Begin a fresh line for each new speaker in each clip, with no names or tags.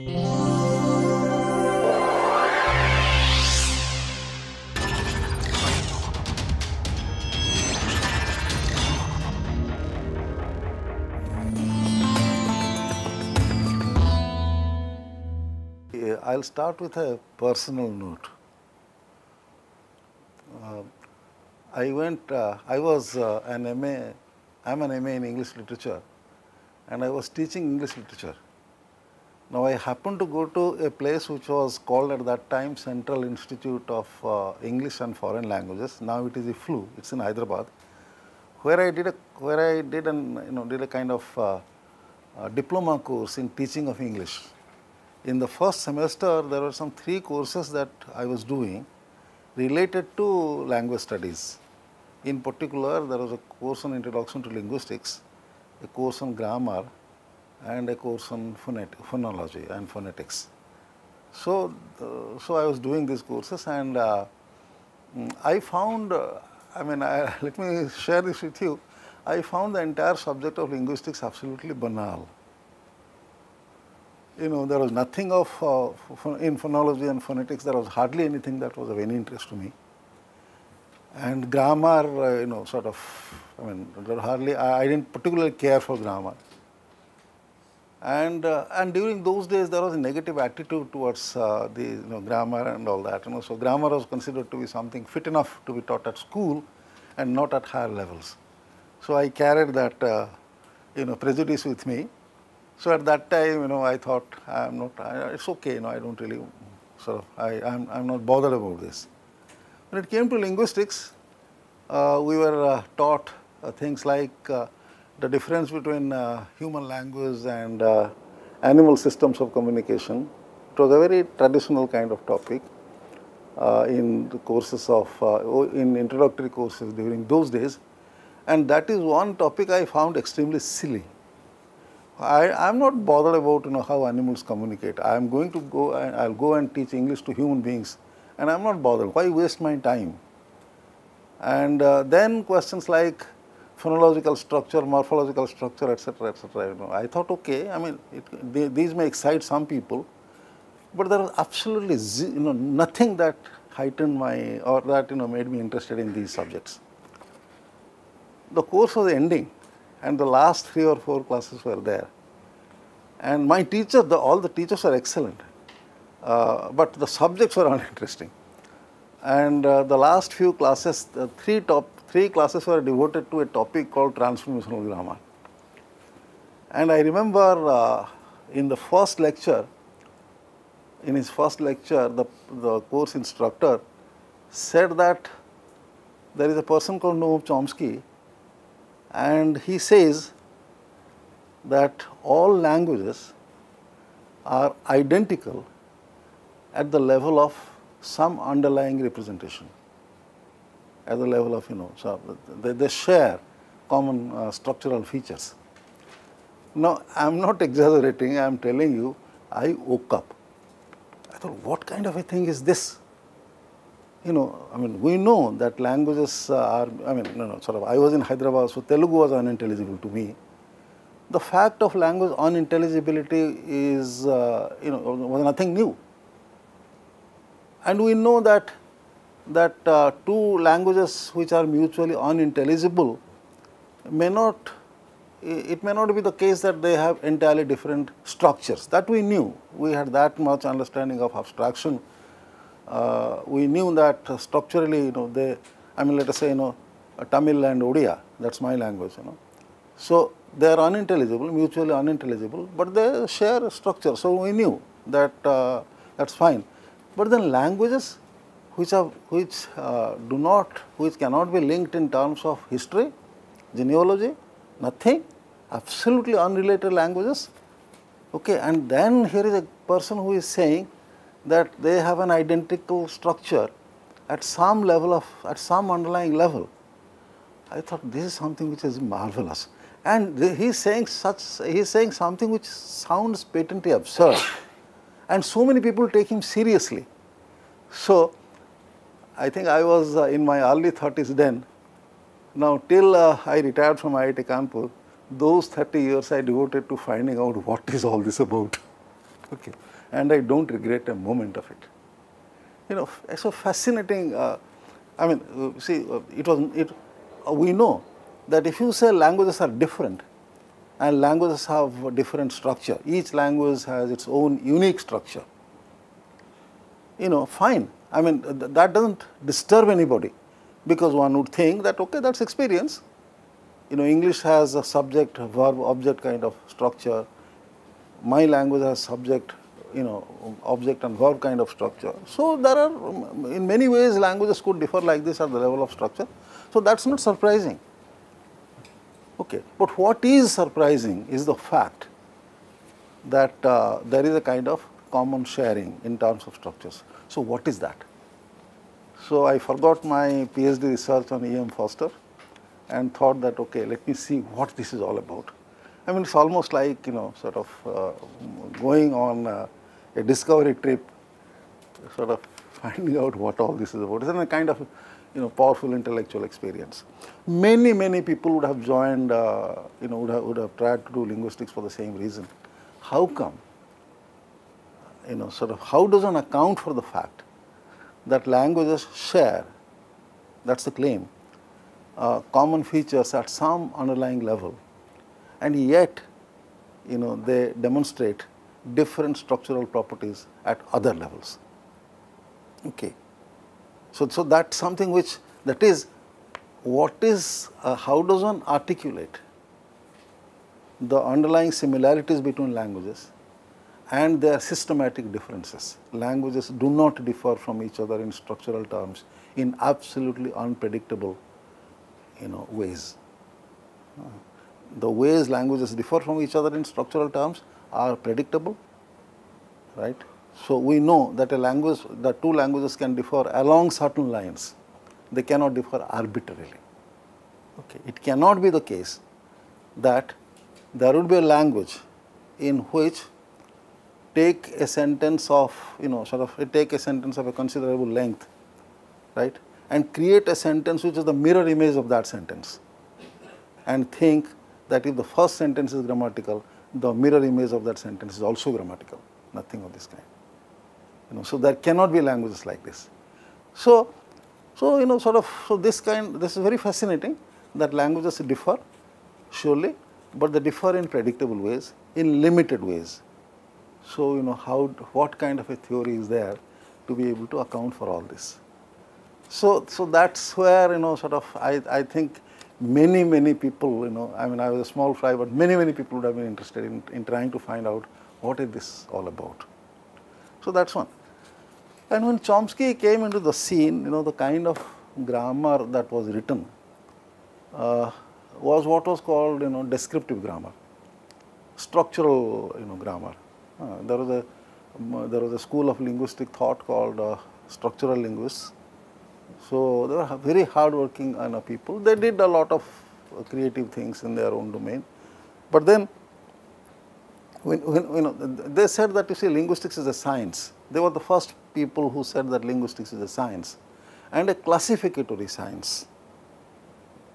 I'll start with a personal note. I was an MA, I'm an MA in English literature, and I was teaching English literature. Now I happened to go to a place which was called at that time Central Institute of English and Foreign Languages. Now it is IFLU. It's in Hyderabad, where I did a kind of diploma course in teaching of English. In the first semester, there were some 3 courses that I was doing related to language studies. In particular, there was a course on Introduction to Linguistics, a course on grammar, and a course on phonology and phonetics. So I was doing these courses, and I found, let me share this with you, I found the entire subject of linguistics absolutely banal. There was nothing of, in phonology and phonetics, there was hardly anything that was of any interest to me. And grammar, I didn't particularly care for grammar. And during those days, there was a negative attitude towards grammar and all that. So grammar was considered to be something fit enough to be taught at school and not at higher levels. So I carried that, prejudice with me. So at that time, I thought, it's okay, I don't really, I'm not bothered about this. When it came to linguistics, we were taught things like the difference between human language and animal systems of communication. It was a very traditional kind of topic in the courses of, in introductory courses during those days. And that is one topic I found extremely silly. I'm not bothered about how animals communicate. I'm going to go and I'll go and teach English to human beings, and I'm not bothered. Why waste my time? And then questions like phonological structure, morphological structure, etc., etc. I thought, okay, these may excite some people, but there was absolutely nothing that heightened my or that made me interested in these subjects. The course was ending, and the last 3 or 4 classes were there. And my teacher, all the teachers were excellent, but the subjects were uninteresting. And the last few classes, the 3 classes were devoted to a topic called transformational grammar. And I remember in the first lecture, in his first lecture, the course instructor said that there is a person called Noam Chomsky, and he says that all languages are identical at the level of some underlying representation, at the level of, so they share common structural features. Now, I'm not exaggerating, I'm telling you, I woke up. I thought, what kind of a thing is this? We know that languages are, I was in Hyderabad, so Telugu was unintelligible to me. The fact of language unintelligibility is, was nothing new. And we know that 2 languages which are mutually unintelligible it may not be the case that they have entirely different structures. That we knew. We had that much understanding of abstraction. We knew that structurally, let us say, Tamil and Odia, that's my language, So they are unintelligible, mutually unintelligible, but they share a structure. So we knew that that's fine. But then languages which cannot be linked in terms of history, genealogy, nothing, absolutely unrelated languages. Okay, and then here is a person who is saying that they have an identical structure at some level at some underlying level. I thought this is something which is marvelous. And he is saying something which sounds patently absurd. And so many people take him seriously. So I think I was in my early 30s then. Now till I retired from IIT Kanpur, those 30 years I devoted to finding out what is all this about. Okay, and I don't regret a moment of it. You know, so fascinating. I mean, see, we know that if you say languages are different, and languages have a different structure, each language has its own unique structure. You know, fine. I mean, that doesn't disturb anybody, because one would think that, okay, that's experience. You know, English has a subject, verb, object kind of structure. My language has subject, you know, object and verb kind of structure. So there are, in many ways, languages could differ like this at the level of structure. So that's not surprising. Okay, but what is surprising is the fact that there is a kind of common sharing in terms of structures. So what is that? So I forgot my PhD research on E.M. Foster and thought that, okay, let me see what this is all about. I mean, it's almost like, you know, sort of going on a discovery trip, sort of finding out what all this is about. It's a kind of, you know, powerful intellectual experience. Many people would have joined, you know, would have tried to do linguistics for the same reason. How come? You know, sort of, how does one account for the fact that languages share, that's the claim, common features at some underlying level, and yet, you know, they demonstrate different structural properties at other levels. Okay. So that's something which, that is, what is, how does one articulate the underlying similarities between languages and their systematic differences? Languages do not differ from each other in structural terms in absolutely unpredictable, you know, ways. The ways languages differ from each other in structural terms are predictable, right? So we know that a language, that two languages can differ along certain lines. They cannot differ arbitrarily. Okay. It cannot be the case that there would be a language in which take a sentence of, you know, sort of take a sentence of a considerable length, right, and create a sentence which is the mirror image of that sentence, and think that if the first sentence is grammatical, the mirror image of that sentence is also grammatical. Nothing of this kind. You know, so there cannot be languages like this. So you know, sort of, so this is very fascinating that languages differ, surely, but they differ in predictable ways, in limited ways. So, you know, what kind of a theory is there to be able to account for all this? So that's where, you know, sort of, I think many people, you know, I mean, I was a small fry, but many people would have been interested in trying to find out what is this all about. So that's one. And when Chomsky came into the scene, you know, the kind of grammar that was written was what was called, you know, descriptive grammar, structural, you know, grammar. There was a school of linguistic thought called structural linguists. So they were very hardworking people. They did a lot of creative things in their own domain. But then, when you know, they said that, you see, linguistics is a science. They were the first people who said that linguistics is a science and a classificatory science.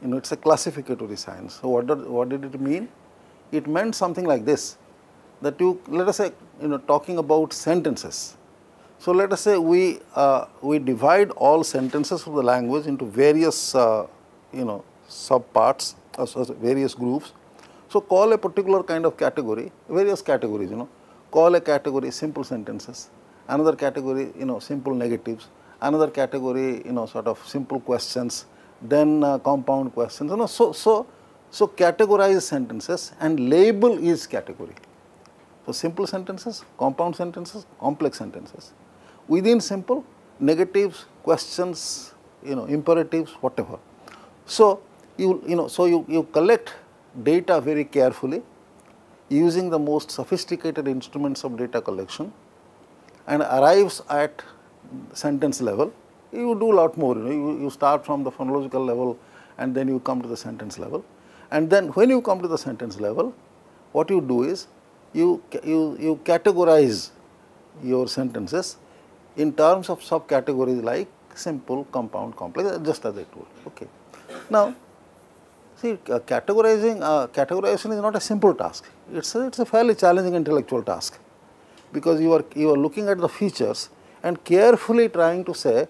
You know, it's a classificatory science. So what did it mean? It meant something like this, that you, let us say, you know, talking about sentences. So let us say we divide all sentences of the language into various, you know, subparts, various groups. So call a particular kind of category, various categories, you know, call a category simple sentences, another category, you know, simple negatives, another category, you know, sort of simple questions, then compound questions, you know. So categorize sentences and label each category. So simple sentences, compound sentences, complex sentences. Within simple, negatives, questions, you know, imperatives, whatever. So you collect data very carefully using the most sophisticated instruments of data collection and arrives at sentence level. You do a lot more, you know, you start from the phonological level and then you come to the sentence level. And then when you come to the sentence level, what you do is you categorize your sentences in terms of subcategories like simple, compound, complex, just as I told. Okay. Now, see, categorization is not a simple task. It's a fairly challenging intellectual task, because you are looking at the features and carefully trying to say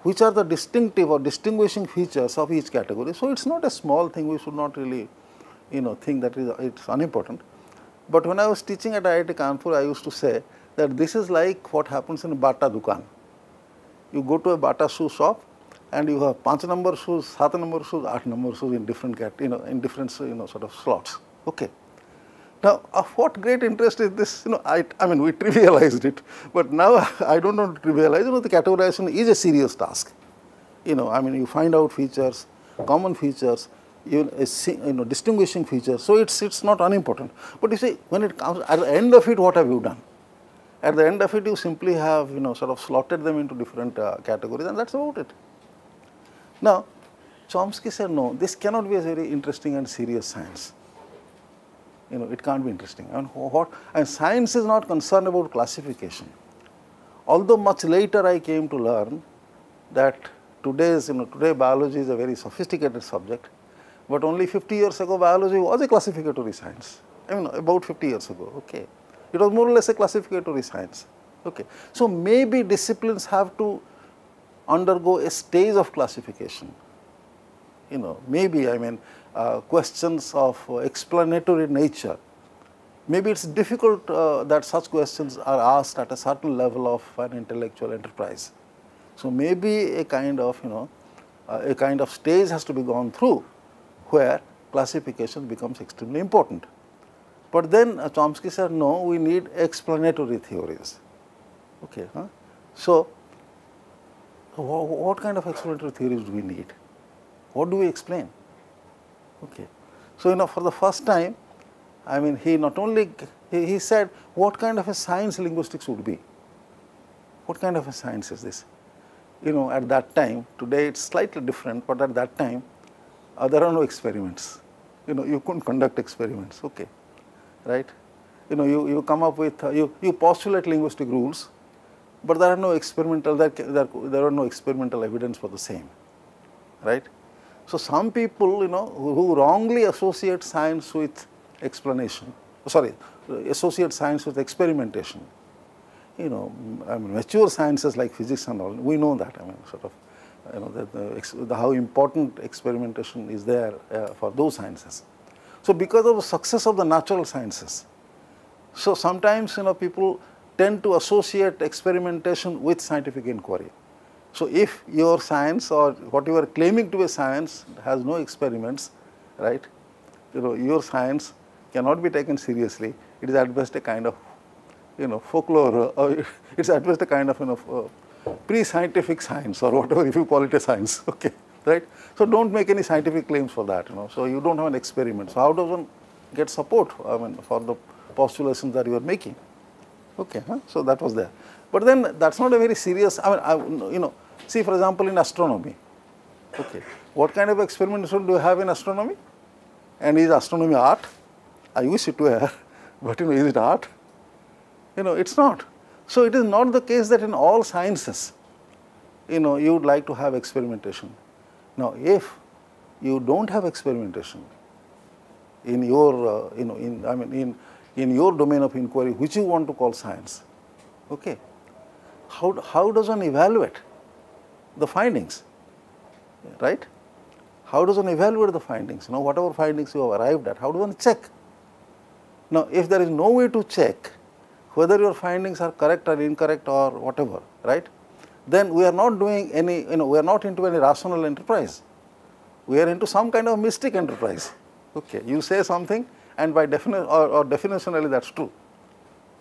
which are the distinctive or distinguishing features of each category. So, it is not a small thing, we should not really think that it is unimportant. But when I was teaching at IIT Kanpur, I used to say that this is like what happens in a Bata Dukan. You go to a Bata shoe shop and you have 5 number shoes, 7 number shoes, 8 number shoes in different in different sort of slots. Okay. Now, of what great interest is this? I mean, we trivialized it, but now I don't want to trivialize. The categorization is a serious task. I mean, you find out features, common features, distinguishing features. So it's not unimportant. But you see, when it comes at the end of it, what have you done? At the end of it, you simply have sort of slotted them into different categories, and that's about it. Now, Chomsky said, no, this cannot be a very interesting and serious science. It can't be interesting. And science is not concerned about classification. Although much later I came to learn that today biology is a very sophisticated subject, but only 50 years ago biology was a classificatory science. I mean, about 50 years ago. Okay, it was more or less a classificatory science. Okay, so maybe disciplines have to undergo a stage of classification. Maybe questions of explanatory nature. Maybe it's difficult that such questions are asked at a certain level of an intellectual enterprise. So maybe a kind of stage has to be gone through where classification becomes extremely important. But then Chomsky said, no, we need explanatory theories. Okay, so what kind of explanatory theories do we need? What do we explain? Okay. So, for the first time, I mean, he not only, he said, what kind of a science linguistics would be? What kind of a science is this? At that time, today it's slightly different, but at that time, there are no experiments. You couldn't conduct experiments, okay, right? You come up with, you postulate linguistic rules, but there are no experimental, there are no experimental evidence for the same, right? So, some people who wrongly associate science with explanation, associate science with experimentation, I mean, mature sciences like physics and all, we know that, I mean, sort of, how important experimentation is there for those sciences. So, because of the success of the natural sciences, so sometimes people tend to associate experimentation with scientific inquiry. So, if your science or what you are claiming to be science has no experiments, right, your science cannot be taken seriously. It is at best a kind of, folklore, or it's at best a kind of, pre-scientific science or whatever, if you call it a science, okay, right. So, don't make any scientific claims for that, so you don't have an experiment. So, how does one get support, I mean, for the postulations that you are making? Okay, so that was there. But then that's not a very serious, I mean, see for example in astronomy, okay, what kind of experimentation do you have in astronomy? And is astronomy art? I wish it were, but is it art? It's not. So it is not the case that in all sciences, you would like to have experimentation. Now, if you don't have experimentation in your, in your domain of inquiry, which you want to call science, okay, how does one evaluate the findings, right? How does one evaluate the findings? Whatever findings you have arrived at, how do one check? Now, if there is no way to check whether your findings are correct or incorrect or whatever, right, then we are not doing any, we are not into any rational enterprise. We are into some kind of mystic enterprise. Okay, you say something, and by definition or definitionally that's true.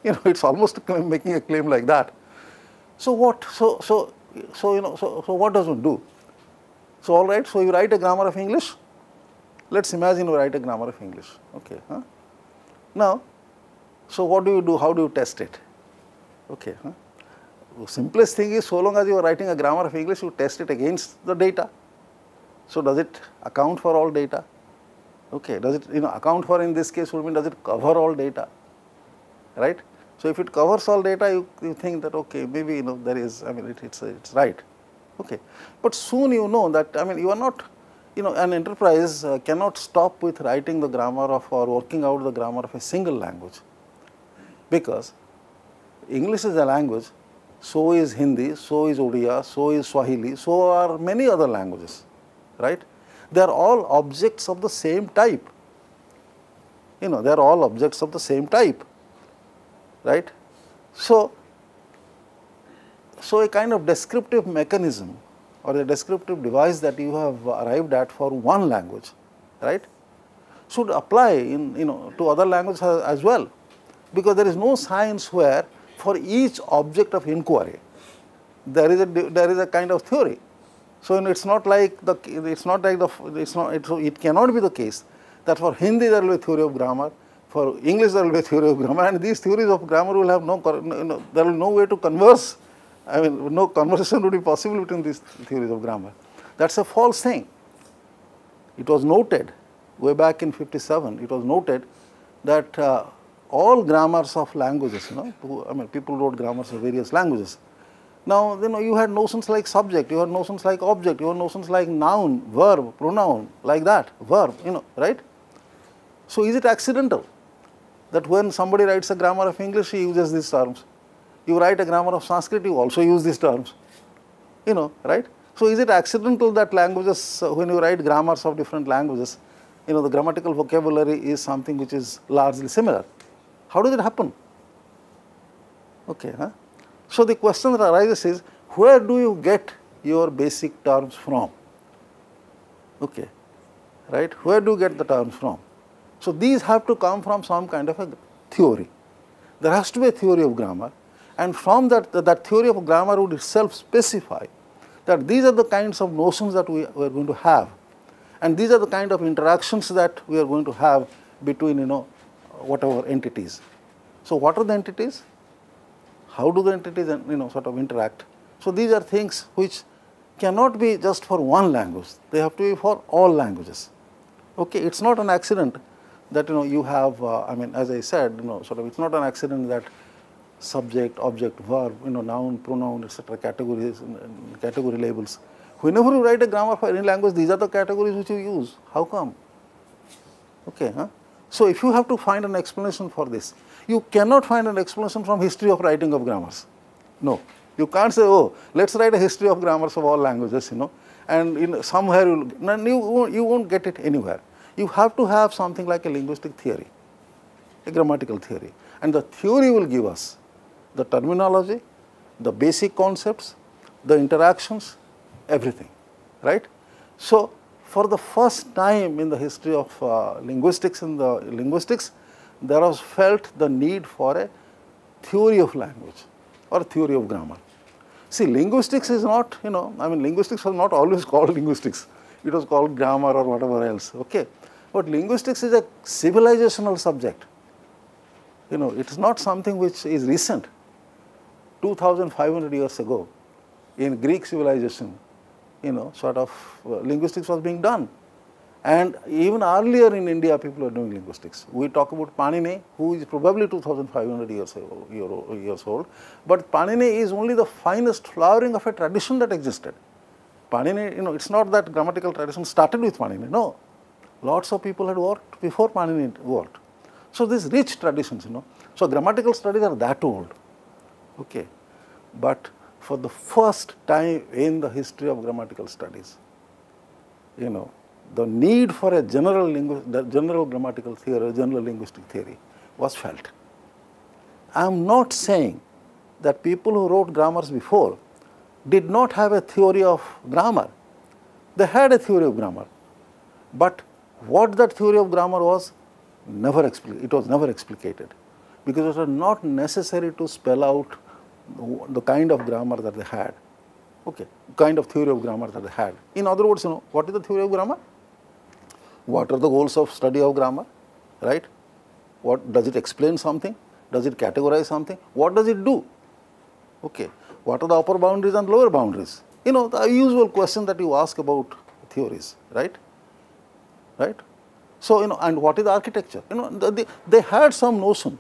It's almost making a claim like that. So what? So what does one do? So all right. So you write a grammar of English. Let's imagine you write a grammar of English. Okay. Now, so what do you do? How do you test it? Okay. The simplest thing is, so long as you are writing a grammar of English, you test it against the data. So does it account for all data? Okay. Does it account for, in this case would mean, does it cover all data? Right. So if it covers all data, you think that okay, maybe there is, I mean, it's right. Okay. But soon you know that, I mean, you are not, an enterprise cannot stop with writing the grammar of or working out the grammar of a single language, because English is a language, so is Hindi, so is Odia, so is Swahili, so are many other languages, right? They are all objects of the same type. They are all objects of the same type, right? So a kind of descriptive mechanism or a descriptive device that you have arrived at for one language, right, should apply in to other languages as well, because there is no science where for each object of inquiry there is a kind of theory. So it cannot be the case that for Hindi there will be a theory of grammar, for English there will be a theory of grammar, and these theories of grammar will have there will be no way to converse. I mean, no conversation would be possible between these theories of grammar. That's a false thing. It was noted way back in 57. It was noted that all grammars of languages, people wrote grammars of various languages. Now, you had notions like subject, you had notions like object, you had notions like noun, verb, pronoun, like that, verb, right? So, is it accidental that when somebody writes a grammar of English, he uses these terms? You write a grammar of Sanskrit, you also use these terms, right? So, is it accidental that languages, when you write grammars of different languages, the grammatical vocabulary is something which is largely similar? How does it happen? Okay, huh? So, the question that arises is, where do you get your basic terms from? Okay, right? Where do you get the terms from? So, these have to come from some kind of a theory. There has to be a theory of grammar, and from that theory of grammar would itself specify that these are the kinds of notions that we are going to have, and these are the kind of interactions that we are going to have between whatever entities. So, what are the entities? How do the entities sort of interact? So, these are things which cannot be just for one language, they have to be for all languages. Okay, it is not an accident that you have, I mean, as I said, sort of, it is not an accident that subject, object, verb, noun, pronoun, etc., categories, category labels. Whenever you write a grammar for any language, these are the categories which you use. How come? Okay, huh? So, if you have to find an explanation for this, you cannot find an explanation from history of writing of grammars. No, you can't say, oh, let's write a history of grammars of all languages, and somewhere you won't get it anywhere. You have to have something like a linguistic theory, a grammatical theory, and the theory will give us the terminology, the basic concepts, the interactions, everything, right? So, for the first time in the history of linguistics, there was felt the need for a theory of language or theory of grammar. See, linguistics is not, I mean, linguistics was not always called linguistics. It was called grammar or whatever else, okay? But linguistics is a civilizational subject. It is not something which is recent. 2,500 years ago, in Greek civilization, sort of linguistics was being done. And even earlier in India, people are doing linguistics. We talk about Panini, who is probably 2,500 years old, but Panini is only the finest flowering of a tradition that existed. Panini, it's not that grammatical tradition started with Panini, no. Lots of people had worked before Panini worked. So, these rich traditions, so grammatical studies are that old, okay. But for the first time in the history of grammatical studies, the need for a general grammatical theory, general linguistic theory was felt. I am not saying that people who wrote grammars before did not have a theory of grammar. They had a theory of grammar, but what that theory of grammar was, it was never explicated, because it was not necessary to spell out the kind of grammar that they had, okay, kind of theory of grammar that they had. In other words, what is the theory of grammar? What are the goals of study of grammar, right? What does it explain something? Does it categorize something? What does it do? Okay, what are the upper boundaries and lower boundaries? The usual question that you ask about theories, right? Right? So, and what is the architecture? They had some notion.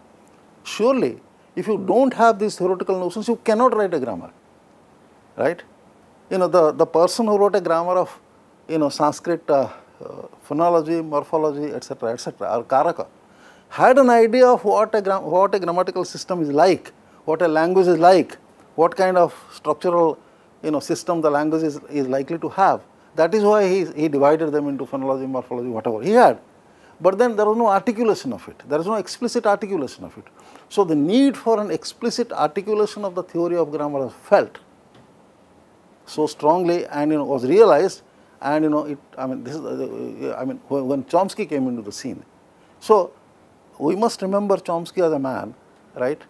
Surely, if you don't have these theoretical notions, you cannot write a grammar, right? The person who wrote a grammar of, Sanskrit phonology, morphology, etc., or Karaka, had an idea of what a grammatical system is like what a language is like, what kind of structural system the language is likely to have. That is why he divided them into phonology, morphology, whatever he had. But then there was no articulation of it, there is no explicit articulation of it. So the need for an explicit articulation of the theory of grammar was felt so strongly and was realized, and this is when Chomsky came into the scene. So we must remember Chomsky as a man, right,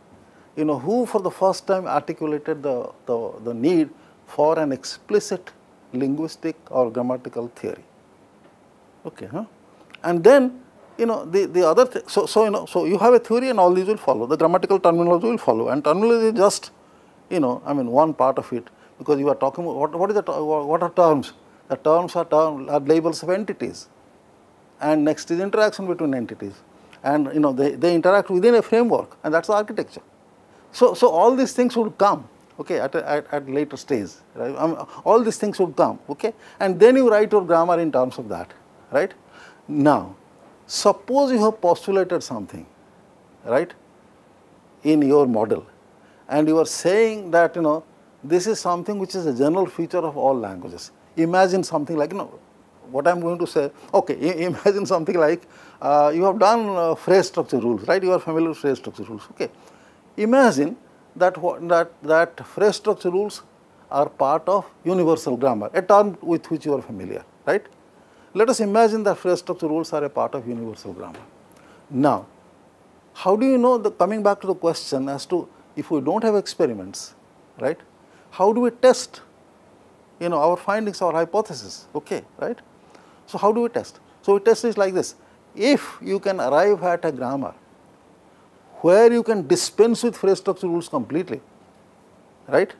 who for the first time articulated the need for an explicit linguistic or grammatical theory. Okay, huh? And then the other thing, so you have a theory and all these will follow, the grammatical terminology will follow, and terminology is just one part of it, because you are talking about what are terms? The terms are labels of entities, and next is interaction between entities, and they interact within a framework, and that's the architecture. So all these things would come, okay, at later stage, right? All these things would come, okay, and then you write your grammar in terms of that, right? Now, suppose you have postulated something, right, in your model, and you are saying that this is something which is a general feature of all languages. Imagine something like, what I am going to say, okay, imagine something like you have done phrase structure rules, right? You are familiar with phrase structure rules, okay. Imagine that phrase structure rules are part of universal grammar, a term with which you are familiar, right? Let us imagine that phrase structure rules are a part of universal grammar. Now, how do you know, coming back to the question as to if we do not have experiments, right, how do we test our findings, our hypothesis, okay, right? So how do we test? So we test is like this: if you can arrive at a grammar where you can dispense with phrase structure rules completely, right,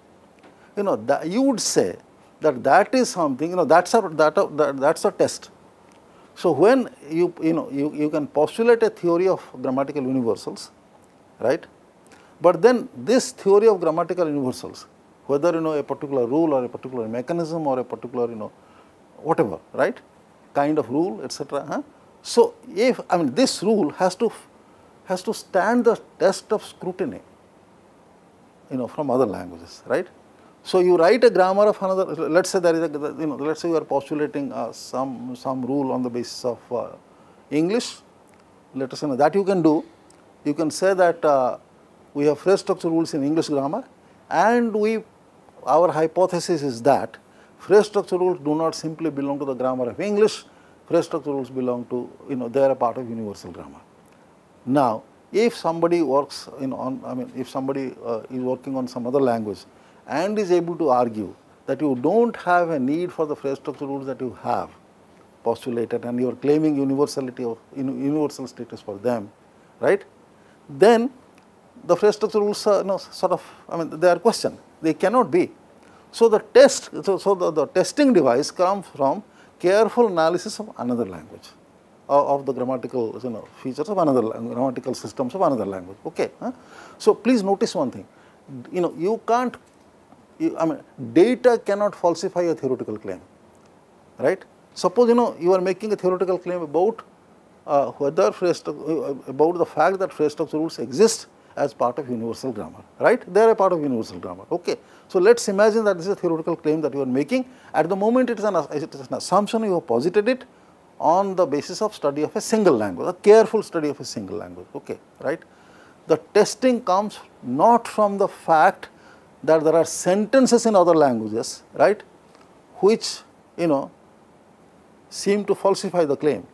you would say that is something, that's a test. So when you can postulate a theory of grammatical universals, right, but then this theory of grammatical universals, whether a particular rule or a particular mechanism or a particular whatever, right, kind of rule, etc. Huh? So if this rule has to stand the test of scrutiny, from other languages, right? So you write a grammar of another. Let's say there is let's say you are postulating some rule on the basis of English. Let us say that you can do. You can say that we have phrase structure rules in English grammar, and our hypothesis is that phrase structure rules do not simply belong to the grammar of English. Phrase structure rules belong to they are a part of universal grammar. Now, if somebody works if somebody is working on some other language and is able to argue that you don't have a need for the phrase structure rules that you have postulated, and you are claiming universality of universal status for them, right? Then the phrase structure rules are they are questioned. They cannot be. So the test, so the testing device comes from careful analysis of another language, of the grammatical features of another grammatical systems of another language. Okay. Huh? So please notice one thing. You can't. Data cannot falsify a theoretical claim, right? Suppose you are making a theoretical claim about whether about the fact that phrase structure rules exist as part of universal grammar, right? They are a part of universal grammar. Okay. So let's imagine that this is a theoretical claim that you are making. At the moment, it is an assumption. You have posited it on the basis of study of a single language, a careful study of a single language. Okay, right? The testing comes not from the fact that there are sentences in other languages, right, which seem to falsify the claim.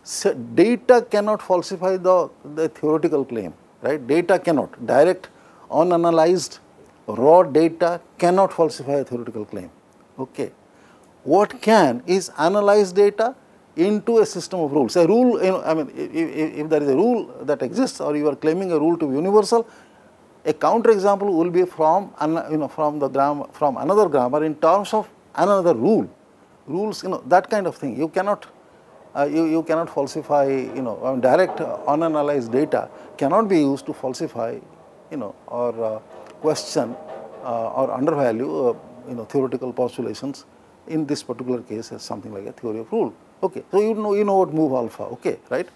So data cannot falsify the theoretical claim, right? Data cannot. Direct, unanalyzed, raw data cannot falsify a theoretical claim. Okay. What can is analyze data into a system of rules. A rule, if there is a rule that exists, or you are claiming a rule to be universal, a counterexample will be from from another grammar in terms of another rule. Rules, that kind of thing. You cannot you cannot falsify, direct unanalyzed data cannot be used to falsify, or question or undervalue, theoretical postulations. In this particular case, as something like a theory of rule. Okay, so you know what move alpha. Okay, right?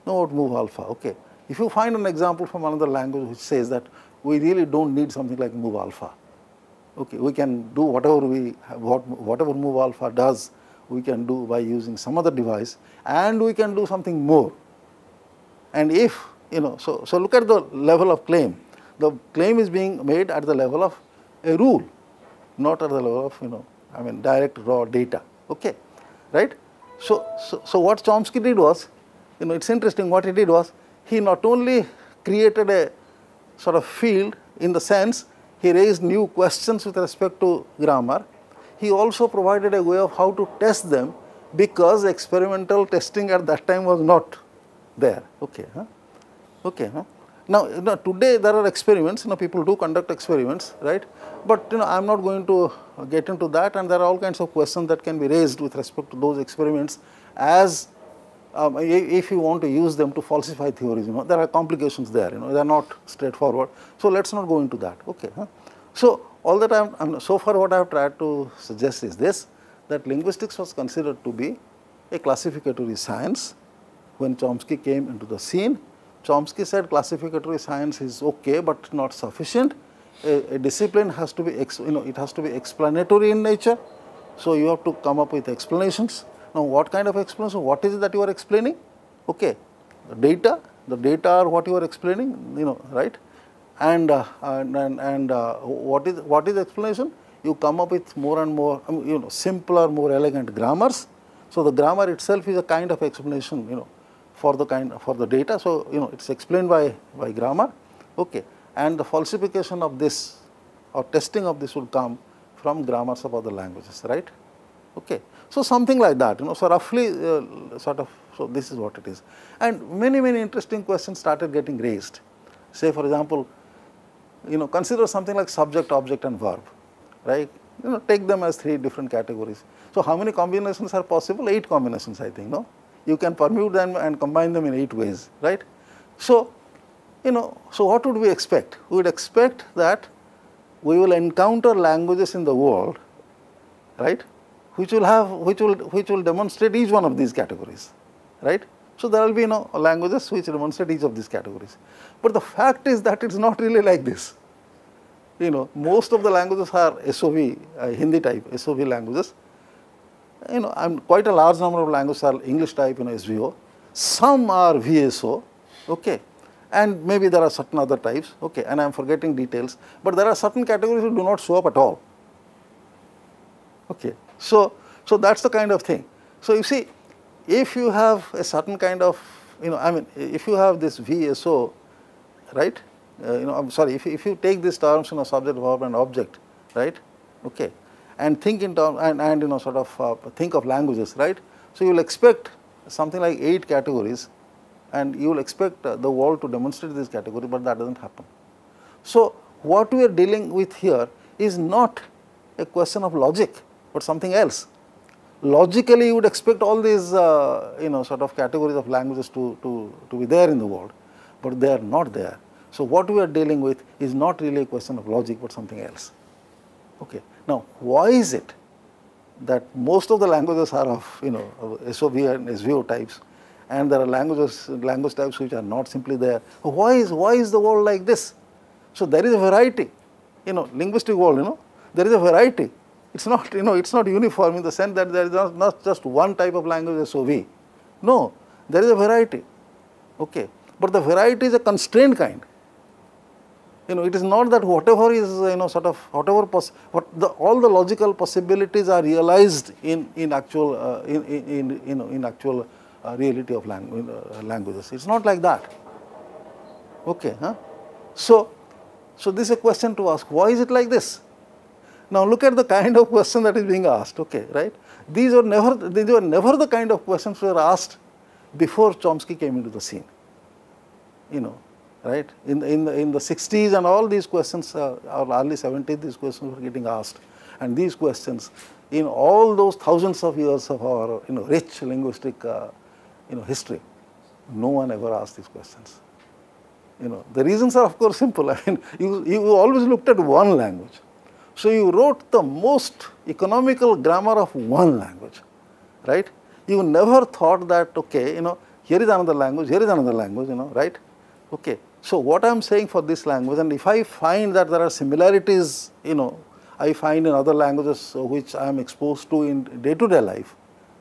Know what move alpha. Okay. If you find an example from another language which says that we really don't need something like move alpha. Okay, we can do whatever whatever move alpha does, we can do by using some other device, and we can do something more. And if, so look at the level of claim. The claim is being made at the level of a rule, not at the level of, direct raw data, okay, right? So what Chomsky did was, it's interesting, what he did was, he not only created a sort of field in the sense he raised new questions with respect to grammar, he also provided a way of how to test them, because experimental testing at that time was not there, okay. Okay. Now, today there are experiments, people do conduct experiments, right? But, I am not going to get into that, and there are all kinds of questions that can be raised with respect to those experiments as if you want to use them to falsify theories, there are complications there, they are not straightforward. So, let us not go into that, okay. So, all the time, so far what I have tried to suggest is this, that linguistics was considered to be a classificatory science when Chomsky came into the scene. Chomsky said classificatory science is okay, but not sufficient. A discipline has to be, it has to be explanatory in nature. So, you have to come up with explanations. Now, what kind of explanation? What is it that you are explaining? Okay, the data are what you are explaining, right? And what is the explanation? You come up with more and more, simpler, more elegant grammars. So, the grammar itself is a kind of explanation, for the data. So, it is explained by grammar, okay, and the falsification of this or testing of this will come from grammars of other languages, right? Okay. So, something like that, so roughly so this is what it is. And many interesting questions started getting raised. Say for example, consider something like subject, object and verb, right? Take them as 3 different categories. So, how many combinations are possible? 8 combinations, I think, no? You can permute them and combine them in 8 ways, right? So, so what would we expect? We would expect that we will encounter languages in the world, right, which will demonstrate each one of these categories, right? So, there will be languages which demonstrate each of these categories. But the fact is that it is not really like this. Most of the languages are SOV, Hindi type SOV languages. Quite a large number of languages are English type, SVO. Some are VSO, okay, and maybe there are certain other types, okay, and I am forgetting details, but there are certain categories which do not show up at all, okay. So that is the kind of thing. So, you see, if you have a certain kind of, if you have this VSO, right, I'm sorry, if you take these terms, subject, verb and object, right, okay, and think in terms and sort of think of languages, right. So, you will expect something like 8 categories, and you will expect the world to demonstrate this category, but that does not happen. So, what we are dealing with here is not a question of logic, but something else. Logically, you would expect all these sort of categories of languages to be there in the world, but they are not there. So, what we are dealing with is not really a question of logic, but something else. Okay. Now, why is it that most of the languages are of SOV and SVO types, and there are language types which are not simply there? Why is the world like this? So, there is a variety, linguistic world, there is a variety. It's not, it's not uniform in the sense that there is not just one type of language SOV. No, there is a variety, okay, but the variety is a constrained kind. It is not that whatever is, sort of whatever all the logical possibilities are realized in actual in actual reality of languages. It's not like that. Okay, So this is a question to ask. Why is it like this? Now look at the kind of question that is being asked. Okay, right? These were never the kind of questions that were asked before Chomsky came into the scene. Right? In the 60s and all these questions, or early 70s, these questions were getting asked, and these questions in all those thousands of years of our rich linguistic history, no one ever asked these questions. The reasons are of course simple. I mean, you always looked at one language, so you wrote the most economical grammar of one language, right? You never thought that, okay, here is another language, right? Okay. So what I am saying for this language, and if I find that there are similarities, I find in other languages which I am exposed to in day-to-day life,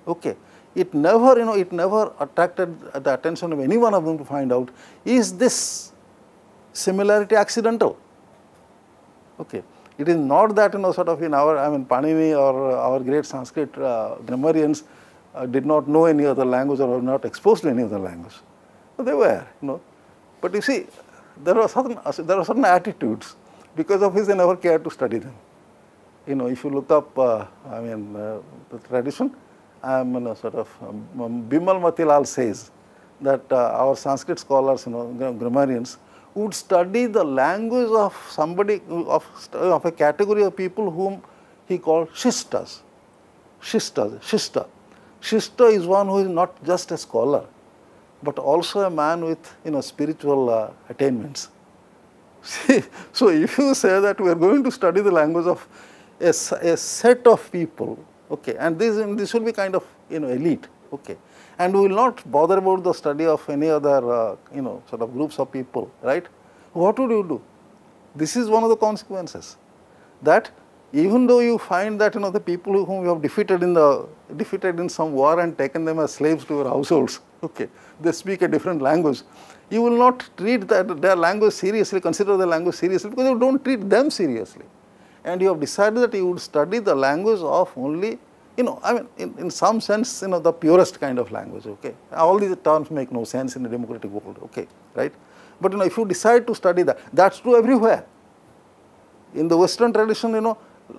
okay, it never, it never attracted the attention of any one of them to find out, is this similarity accidental? Okay. It is not that, sort of in our, Panini or our great Sanskrit grammarians did not know any other language or were not exposed to any other language. They were, But you see, there were certain attitudes because of which they never cared to study them. If you look up, the tradition, sort of Bimal Matilal says that our Sanskrit scholars, grammarians, would study the language of somebody, of a category of people whom he called Shishtas. Shishta. Shishta is one who is not just a scholar, but also a man with, spiritual attainments. See, so if you say that we are going to study the language of a set of people, okay, and this will be kind of, elite, okay, and we will not bother about the study of any other, sort of groups of people, right? What would you do? This is one of the consequences, that even though you find that, the people whom you have defeated in some war and taken them as slaves to your households, okay, they speak a different language, you will not treat their language seriously, consider their language seriously, because you don't treat them seriously. And you have decided that you would study the language of only, in some sense, the purest kind of language, okay. All these terms make no sense in a democratic world, okay, right. But, if you decide to study that, that's true everywhere. In the Western tradition,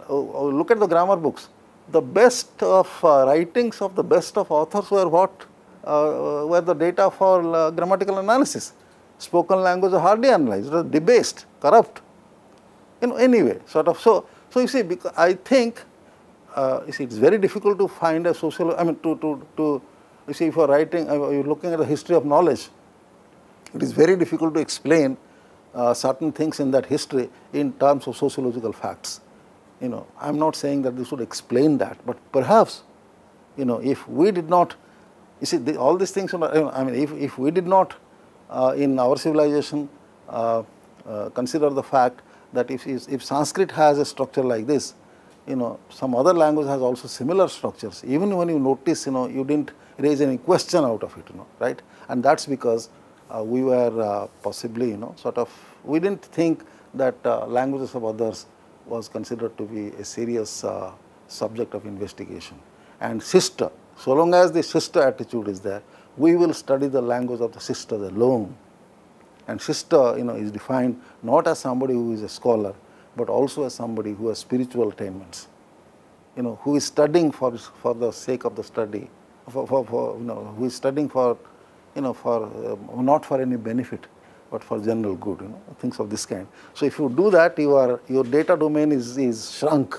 look at the grammar books. The best of writings of the best of authors were what? Were the data for grammatical analysis. Spoken language are hardly analyzed, it was debased, corrupt. Anyway, sort of. So you see, because I think, you see, it's very difficult to find a social, you see, if you are writing, you're looking at the history of knowledge, it is very difficult to explain certain things in that history in terms of sociological facts. I'm not saying that this would explain that, but perhaps, if we did not, you see, all these things, if we did not in our civilization consider the fact that if Sanskrit has a structure like this, some other language has also similar structures. Even when you notice, you didn't raise any question out of it, right? And that's because we were possibly, sort of, we didn't think that languages of others was considered to be a serious subject of investigation. And sister, so long as the sister attitude is there, we will study the language of the sisters alone. And sister, is defined not as somebody who is a scholar, but also as somebody who has spiritual attainments, who is studying for the sake of the study, who is studying for, not for any benefit, but for general good, things of this kind. So if you do that, your data domain is shrunk,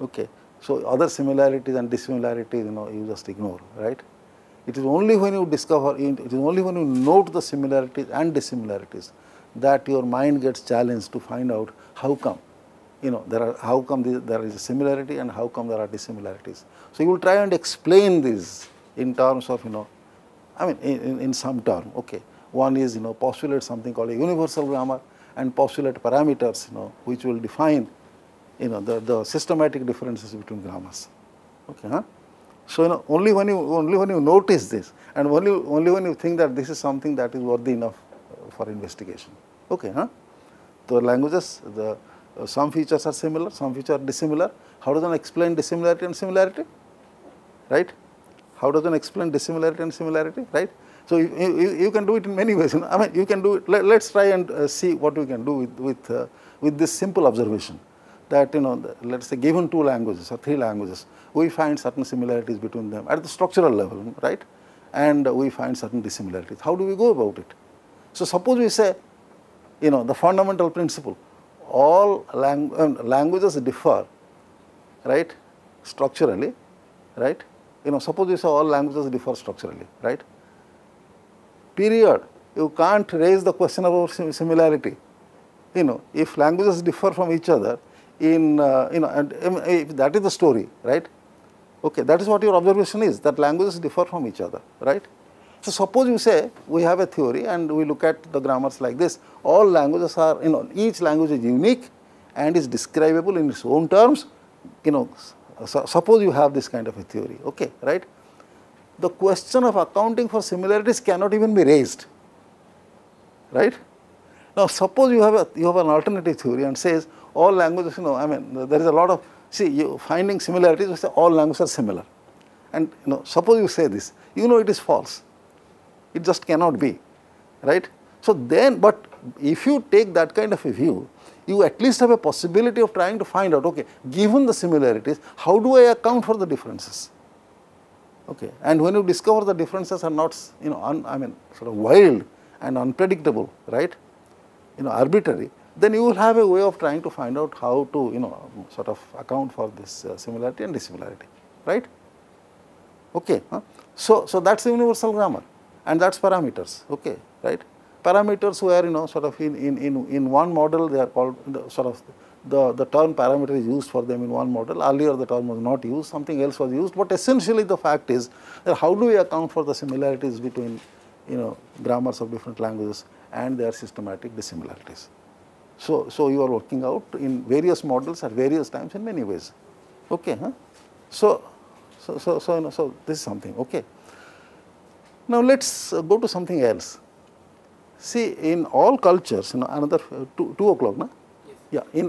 okay. So other similarities and dissimilarities, you just ignore, right? It is only when you discover, it is only when you note the similarities and dissimilarities that your mind gets challenged to find out how come, how come there is a similarity and how come there are dissimilarities. So you will try and explain this in terms of, in some term, okay. One is, postulate something called a universal grammar and postulate parameters, which will define, the systematic differences between grammars, okay, huh? So, only when you notice this, and only when you think that this is something that is worthy enough for investigation, okay, huh? The languages, some features are similar, some features are dissimilar. How does one explain dissimilarity and similarity, right? How does one explain dissimilarity and similarity, right? So you can do it in many ways. You can do it. Let's try and see what we can do with this simple observation, that let's say given 2 languages or 3 languages, we find certain similarities between them at the structural level, right? And we find certain dissimilarities. How do we go about it? So suppose we say, the fundamental principle, all languages differ, right? Structurally, right? Suppose we say all languages differ structurally, right? Period. You can't raise the question about similarity. If languages differ from each other and if that is the story, right? Okay, that is what your observation is, that languages differ from each other, right? So suppose you say we have a theory and we look at the grammars like this. All languages are, each language is unique and is describable in its own terms. Suppose you have this kind of a theory, okay, right? The question of accounting for similarities cannot even be raised, right? Now suppose you have an alternative theory and says all languages, there is a lot of, you finding similarities, you say all languages are similar. And suppose you say this, it is false. It just cannot be, right? So then, but if you take that kind of a view, you at least have a possibility of trying to find out, okay, given the similarities, how do I account for the differences? Okay, and when you discover the differences are not, sort of wild and unpredictable, right? Arbitrary, then you will have a way of trying to find out how to, sort of account for this similarity and dissimilarity, right? Okay, so that's the universal grammar, and that's parameters, okay, right? Parameters where, sort of in one model they are called, the term parameter is used for them in one model. Earlier the term was not used, something else was used, but essentially the fact is that how do we account for the similarities between, grammars of different languages and their systematic dissimilarities. So you are working out in various models at various times in many ways, okay, So this is something, okay. Now let's go to something else. See, in all cultures, another 2 o'clock, no? Yes. Yeah,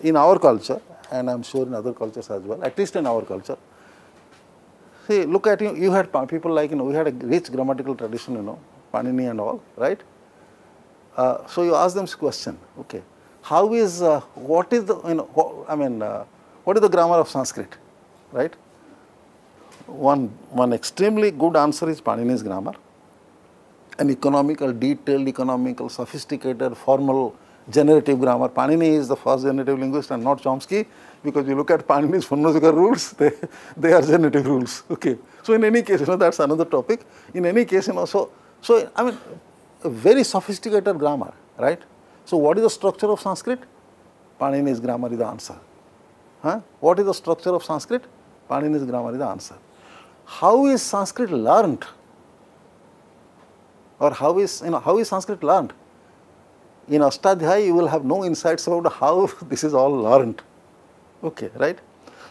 in our culture, and I am sure in other cultures as well, at least in our culture. See, look at you had people like, we had a rich grammatical tradition, Panini and all, right? So you ask them this question, okay, how is, what is the, what is the grammar of Sanskrit, right? One extremely good answer is Panini's grammar. An economical, detailed, economical, sophisticated, formal, generative grammar. Panini is the first generative linguist and not Chomsky, because you look at Panini's phonological rules, they are generative rules, okay. So in any case, that's another topic. In any case, so a very sophisticated grammar, right? So what is the structure of Sanskrit? Panini's grammar is the answer. What is the structure of Sanskrit? Panini's grammar is the answer. How is Sanskrit learned? Or how is Sanskrit learned? In Ashtadhyayi, you will have no insights about how this is all learned, okay, right?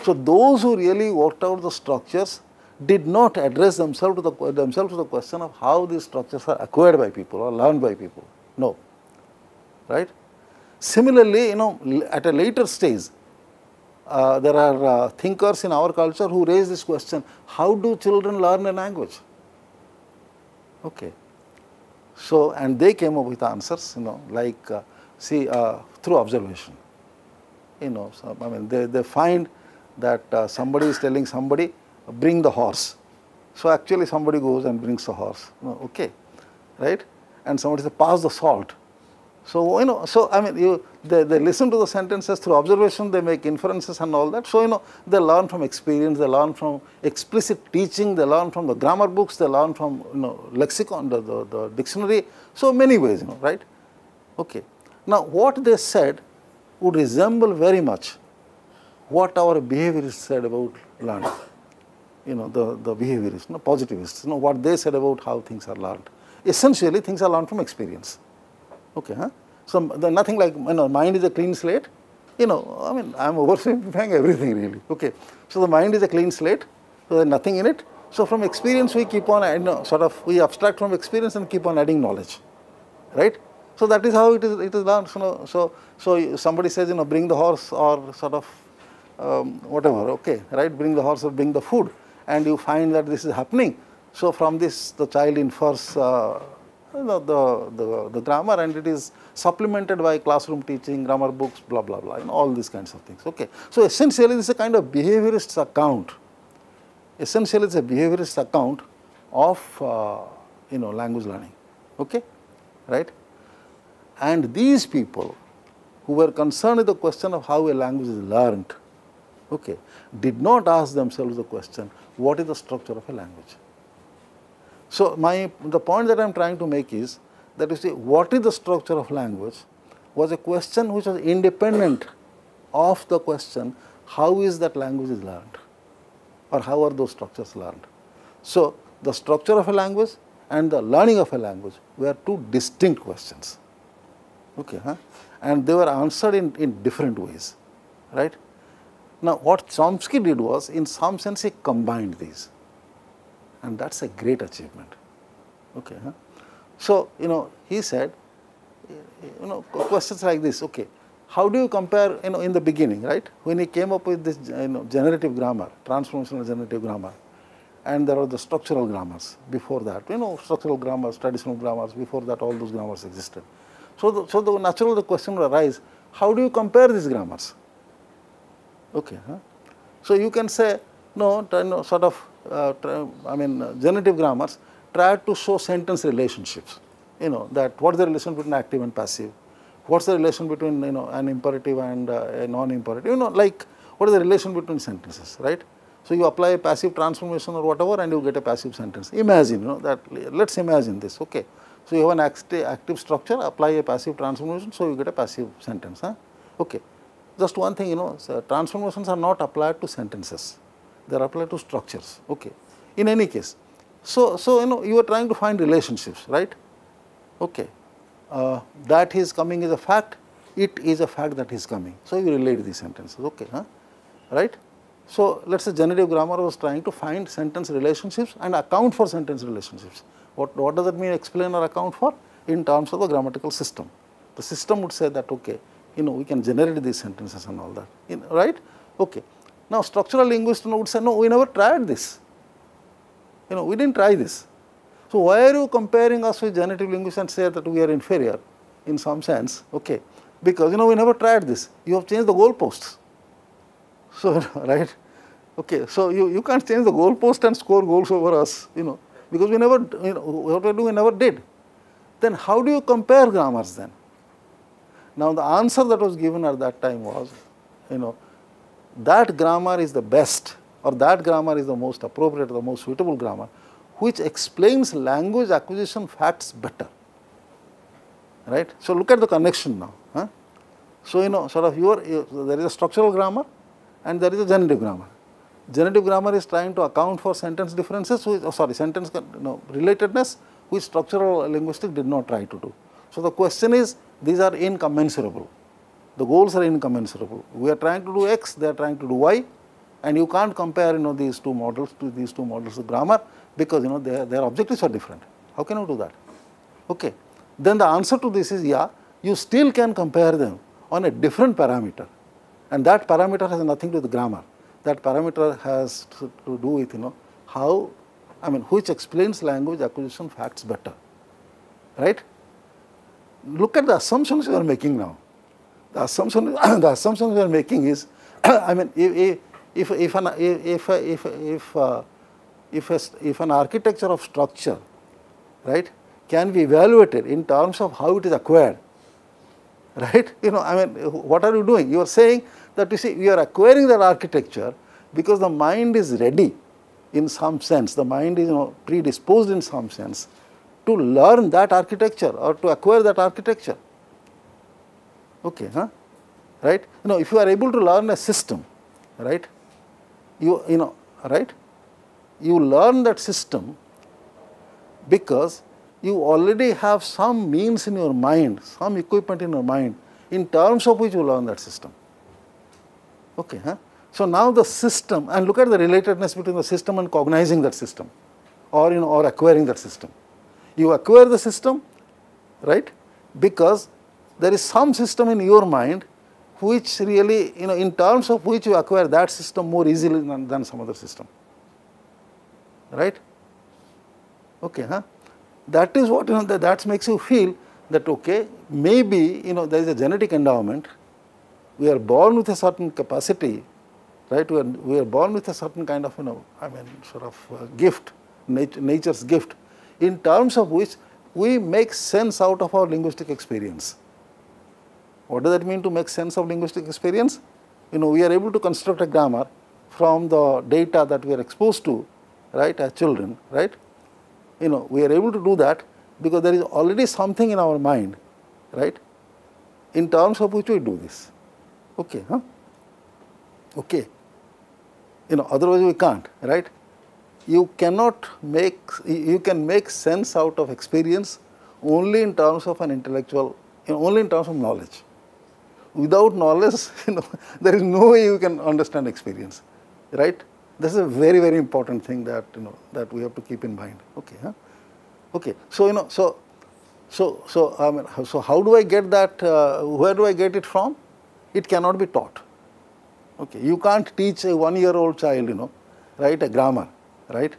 So those who really worked out the structures did not address themselves to the question of how these structures are acquired by people or learned by people. No, right? Similarly, at a later stage, there are thinkers in our culture who raise this question: how do children learn a language? Okay. So, and they came up with answers, like, through observation. So, they find that somebody is telling somebody, bring the horse. So actually somebody goes and brings the horse, okay, right? And somebody says, pass the salt. So, they listen to the sentences through observation, they make inferences and all that. So, they learn from experience, they learn from explicit teaching, they learn from the grammar books, they learn from, lexicon, the dictionary, so many ways, right? Okay. Now, what they said would resemble very much what our behaviorists said about learning. The behaviorists, positivists, what they said about how things are learned. Essentially, things are learned from experience. Okay, So nothing like, mind is a clean slate. I'm oversimplifying everything really. Okay, so the mind is a clean slate, so there's nothing in it. So from experience we keep on, we abstract from experience and keep on adding knowledge, right? So that is how it is learned. So somebody says, bring the horse or whatever. Okay, right? Bring the horse or bring the food, and you find that this is happening. So from this, the child infers. The grammar, and it is supplemented by classroom teaching, grammar books, blah, blah, blah, all these kinds of things. Okay. So essentially, this is a kind of behaviorist's account. Essentially, it's a behaviorist's account of, language learning. Okay. Right. And these people who were concerned with the question of how a language is learned, okay, did not ask themselves the question, what is the structure of a language? So the point that I am trying to make is that, you see, what is the structure of language was a question which was independent of the question, how is that language is learned, or how are those structures learned. So the structure of a language and the learning of a language were two distinct questions. Okay, huh? And they were answered in different ways, right? Now, what Chomsky did was, in some sense, he combined these, and that's a great achievement. Okay, huh? So, he said, questions like this. Okay, how do you compare? In the beginning, right, when he came up with this, generative grammar, transformational generative grammar, and there are the structural grammars before that. Structural grammars, traditional grammars. Before that, all those grammars existed. So, naturally, the question will arise: how do you compare these grammars? Okay, huh? So you can say, sort of, generative grammars try to show sentence relationships. That what is the relation between active and passive? What's the relation between an imperative and a non-imperative? Like what is the relation between sentences, right? So you apply a passive transformation or whatever, and you get a passive sentence. Imagine, that. Let's imagine this. Okay, so you have an active structure. Apply a passive transformation, so you get a passive sentence. Huh? Okay. Just one thing, so transformations are not applied to sentences. They are applied to structures. Okay. In any case, so you are trying to find relationships, right? Okay. That is coming is a fact. It is a fact that is coming. So you relate these sentences. Okay, huh? Right? So let's say generative grammar was trying to find sentence relationships and account for sentence relationships. What does that mean? Explain or account for in terms of the grammatical system. The system would say that okay, we can generate these sentences and all that. Right? Okay. Now structural linguists would say no, we never tried this. We didn't try this. So why are you comparing us with generative linguists and say that we are inferior in some sense? Okay. Because we never tried this. You have changed the goalposts. So right. Okay. So you can't change the goalpost and score goals over us. Because we never what we do we never did. Then how do you compare grammars then? Now the answer that was given at that time was, that grammar is the best, or that grammar is the most appropriate, the most suitable grammar, which explains language acquisition facts better. Right? So look at the connection now. Huh? So sort of there is a structural grammar and there is a generative grammar. Generative grammar is trying to account for sentence differences, sentence relatedness, which structural linguistics did not try to do. So the question is, these are incommensurable. The goals are incommensurable. We are trying to do X, they are trying to do Y, and you can't compare these two models of grammar because their objectives are different. How can you do that? Okay. Then the answer to this is, yeah, you still can compare them on a different parameter, and that parameter has nothing to do with grammar. That parameter has to do with how, which explains language acquisition facts better, right? Look at the assumptions you are making now. The assumptions you are making is, if an architecture of structure, right, can be evaluated in terms of how it is acquired, right? What are you doing? You are saying that we are acquiring that architecture because the mind is ready in some sense. The mind is predisposed in some sense to learn that architecture or to acquire that architecture. Okay, huh? Right? If you are able to learn a system, right? Right? You learn that system because you already have some means in your mind, some equipment in your mind, in terms of which you learn that system. Okay, huh? So now the system, and look at the relatedness between the system and cognizing that system, or or acquiring that system. You acquire the system, right? Because there is some system in your mind which really, in terms of which you acquire that system more easily than some other system, right? Okay, huh? That is what, that makes you feel that, okay, maybe, there is a genetic endowment. We are born with a certain capacity, right? We are born with a certain kind of, gift, nature's gift, in terms of which we make sense out of our linguistic experience. What does that mean, to make sense of linguistic experience? We are able to construct a grammar from the data that we are exposed to, right, as children, right? We are able to do that because there is already something in our mind, right, in terms of which we do this. Okay, huh? Okay. Otherwise we can't, right? you cannot make, you can make sense out of experience only in terms of an intellectual, only in terms of knowledge. Without knowledge, there is no way you can understand experience, right? This is a very, very important thing that, that we have to keep in mind. Okay, huh? Okay. So, so how do I get that? Where do I get it from? It cannot be taught. Okay, you can't teach a 1-year-old child, right, a grammar, right?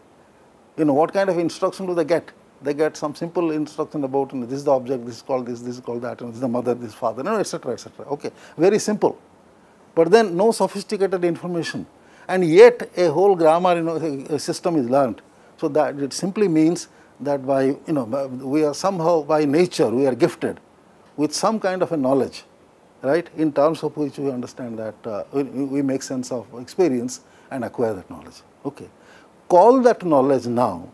What kind of instruction do they get? They get some simple instruction about, this is the object, this is called this is called that, this is the mother, this is father, etc., etc. Okay, very simple. But then no sophisticated information, and yet a whole grammar, a system is learned. So that it simply means that by, we are somehow by nature we are gifted with some kind of a knowledge, right? In terms of which we understand that we make sense of experience and acquire that knowledge. Okay, call that knowledge now.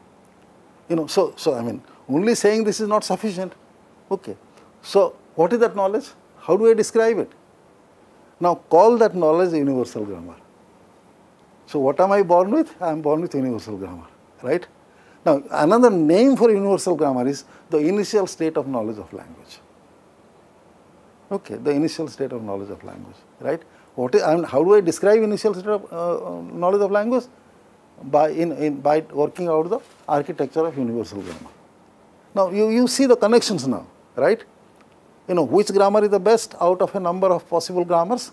So I mean, only saying this is not sufficient. Okay, so what is that knowledge? How do I describe it? Now call that knowledge universal grammar. So what am I born with? I am born with universal grammar, right? Now another name for universal grammar is the initial state of knowledge of language. Okay, the initial state of knowledge of language, right? How do I describe initial state of knowledge of language? By working out the architecture of universal grammar. Now you see the connections now, right? Which grammar is the best out of a number of possible grammars?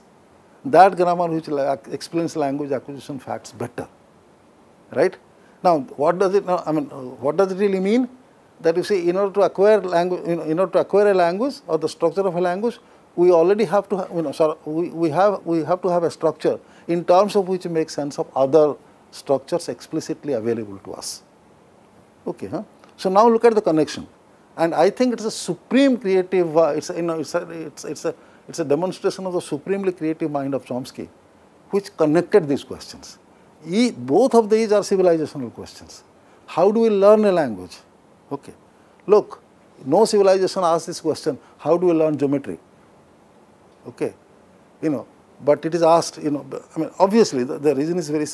That grammar which explains language acquisition facts better, right? Now what does it? What does it really mean? That you see, in order to acquire language, in order to acquire a language or the structure of a language, we already have to, we have to have a structure in terms of which makes sense of other structures explicitly available to us. Okay, huh? So now look at the connection, and I think it's a supreme creative. It's a demonstration of the supremely creative mind of Chomsky, which connected these questions. Both of these are civilizational questions. How do we learn a language? Okay, look, no civilization asks this question. How do we learn geometry? Okay, but it is asked, obviously the reason is very,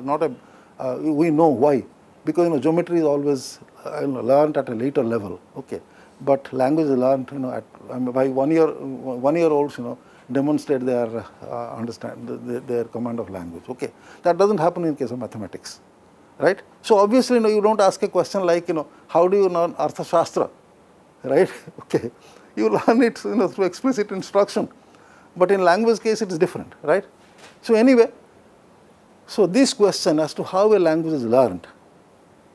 not a, we know why, because, geometry is always, learned at a later level, okay, but language is learned, by 1-year-olds, demonstrate their, their command of language, okay. That doesn't happen in case of mathematics, right. So obviously, you don't ask a question like, how do you learn Arthashastra, right, okay. You learn it, through explicit instruction. But in language case, it is different, right? So anyway, so this question as to how a language is learned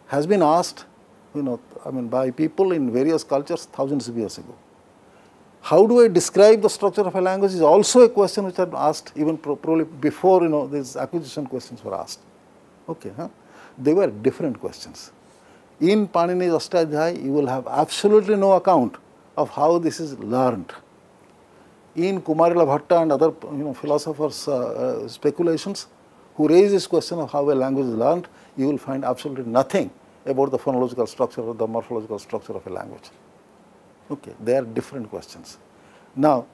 has been asked, by people in various cultures thousands of years ago. How do I describe the structure of a language is also a question which had been asked even probably before, these acquisition questions were asked. Okay, huh? They were different questions. In Panini's Ashtadhyayi, you will have absolutely no account of how this is learned. In Kumarila Bhatta and other philosophers' speculations who raise this question of how a language is learned, you will find absolutely nothing about the phonological structure or the morphological structure of a language. Okay, they are different questions. Now,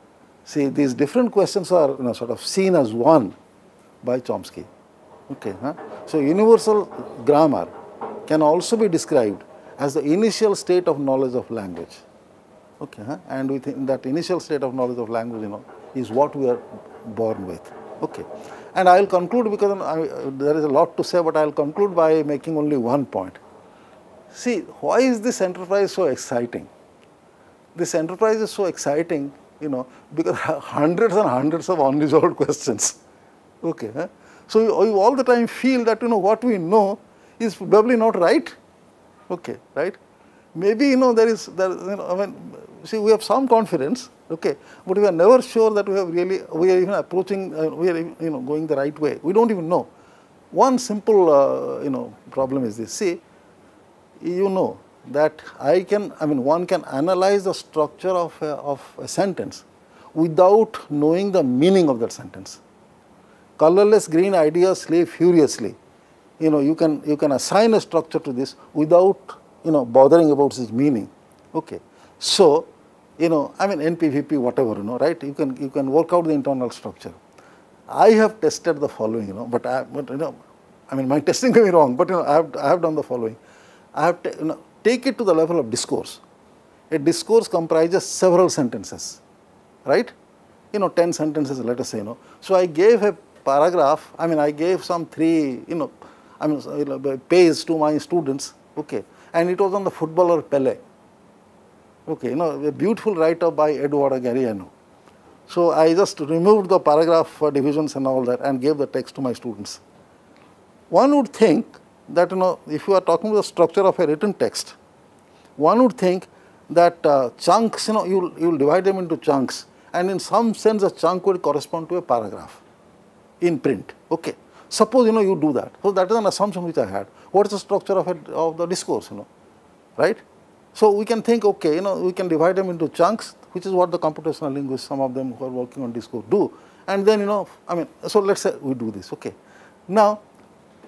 see, these different questions are sort of seen as one by Chomsky. Okay, huh? So universal grammar can also be described as the initial state of knowledge of language. Okay, huh? And we think that initial state of knowledge of language, is what we are born with. Okay, and I will conclude because there is a lot to say, but I will conclude by making only one point. See, why is this enterprise so exciting? This enterprise is so exciting, because hundreds and hundreds of unresolved questions. Okay, huh? So you all the time feel that what we know is probably not right. Okay, right? Maybe see, we have some confidence, okay, but we are never sure that we are even approaching, we are going the right way. We don't even know. One simple problem is this. See, that one can analyze the structure of a sentence without knowing the meaning of that sentence. Colorless green ideas slay furiously. You can assign a structure to this without bothering about its meaning. Okay. So, NPVP, whatever, right? You can work out the internal structure. I have tested the following, but I mean, my testing may be wrong, but I have done the following. I have to take it to the level of discourse. A discourse comprises several sentences, right? 10 sentences, let us say, So I gave a paragraph, I gave some three, page to my students, okay, and it was on the footballer Pele, okay, a beautiful write-up by Eduardo Galeano. So I just removed the paragraph divisions and all that and gave the text to my students. One would think that, if you are talking about the structure of a written text, one would think that chunks, you will divide them into chunks, and in some sense a chunk would correspond to a paragraph in print, okay. Suppose, you do that. So that is an assumption which I had. What is the structure of the discourse, right? So we can think, okay, we can divide them into chunks, which is what the computational linguists, some of them who are working on discourse do. And then, so let's say we do this, okay. Now,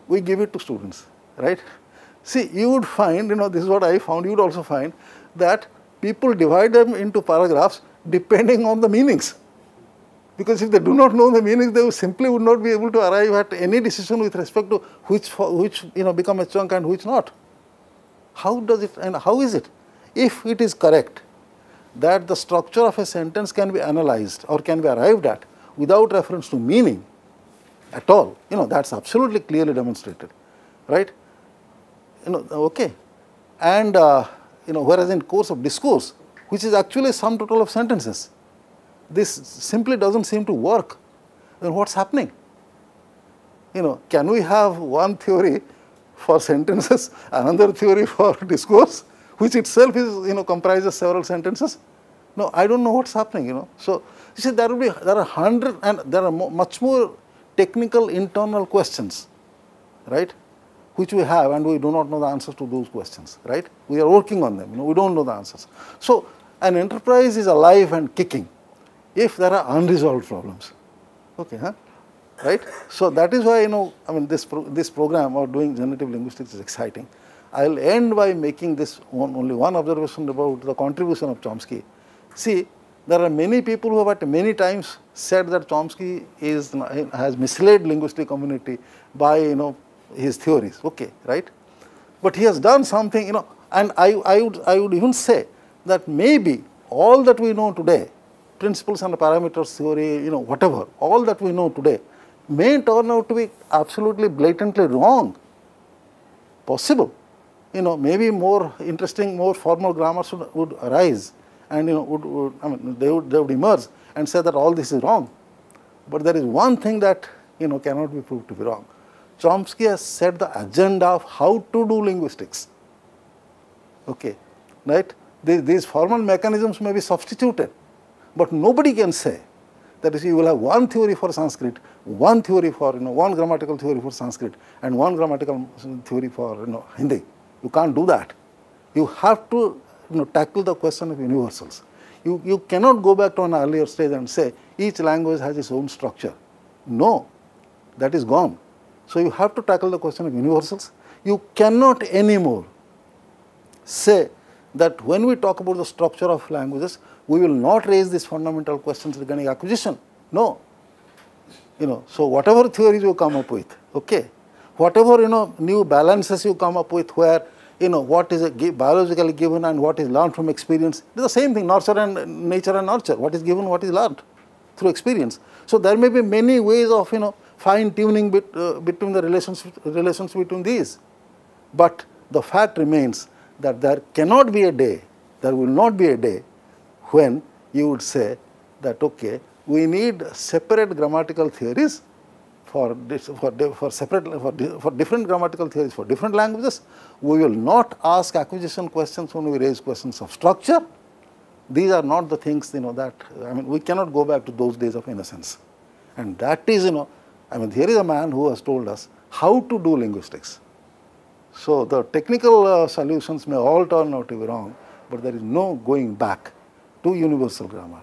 we give it to students, right? See, you would find, this is what I found, you would also find that people divide them into paragraphs depending on the meanings. Because if they do not know the meanings, they simply would not be able to arrive at any decision with respect to which become a chunk and which not. How does it, and how is it? If it is correct that the structure of a sentence can be analyzed or can be arrived at without reference to meaning at all, that's absolutely clearly demonstrated, right? Okay. And, whereas in course of discourse, which is actually a sum total of sentences, this simply doesn't seem to work. Then what's happening? Can we have one theory for sentences, another theory for discourse, which itself is, comprises several sentences? No, I don't know what's happening, So, you see, there are hundred, and there are much more technical internal questions, right, which we have, and we do not know the answers to those questions, right? We are working on them, we don't know the answers. So, an enterprise is alive and kicking if there are unresolved problems, okay, right? So that is why, this program of doing generative linguistics is exciting. I will end by making this only one observation about the contribution of Chomsky. See, there are many people who have at many times said that Chomsky has misled linguistic community by, his theories, okay, right? But he has done something, and I would even say that maybe all that we know today, principles and parameters theory, whatever, all that we know today may turn out to be absolutely blatantly wrong. Possible. Maybe more interesting, more formal grammars would arise, and they would emerge and say that all this is wrong. But there is one thing that cannot be proved to be wrong. Chomsky has set the agenda of how to do linguistics. Okay, right? These formal mechanisms may be substituted, but nobody can say that you will have one theory for Sanskrit, one theory for one grammatical theory for Sanskrit, and one grammatical theory for Hindi. You can't do that. You have to tackle the question of universals. You cannot go back to an earlier stage and say each language has its own structure. No, that is gone. So you have to tackle the question of universals. You cannot anymore say that when we talk about the structure of languages, we will not raise these fundamental questions regarding acquisition. No. So whatever theories you come up with, okay, whatever new balances you come up with where what is biologically given and what is learned from experience, it is the same thing, nature and nurture, what is given, what is learned through experience. So there may be many ways of fine tuning between the relations between these. But the fact remains that there cannot be a day, there will not be a day when you would say that, okay, we need separate grammatical theories for different grammatical theories for different languages. We will not ask acquisition questions when we raise questions of structure. These are not the things, that, we cannot go back to those days of innocence. And that is, here is a man who has told us how to do linguistics. So the technical solutions may all turn out to be wrong, but there is no going back to universal grammar.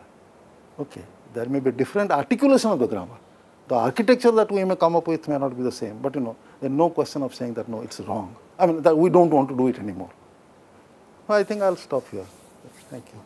Okay, there may be different articulation of the grammar. The architecture that we may come up with may not be the same, but there is no question of saying that no, it's wrong. That we don't want to do it anymore. Well, I think I'll stop here. Thank you.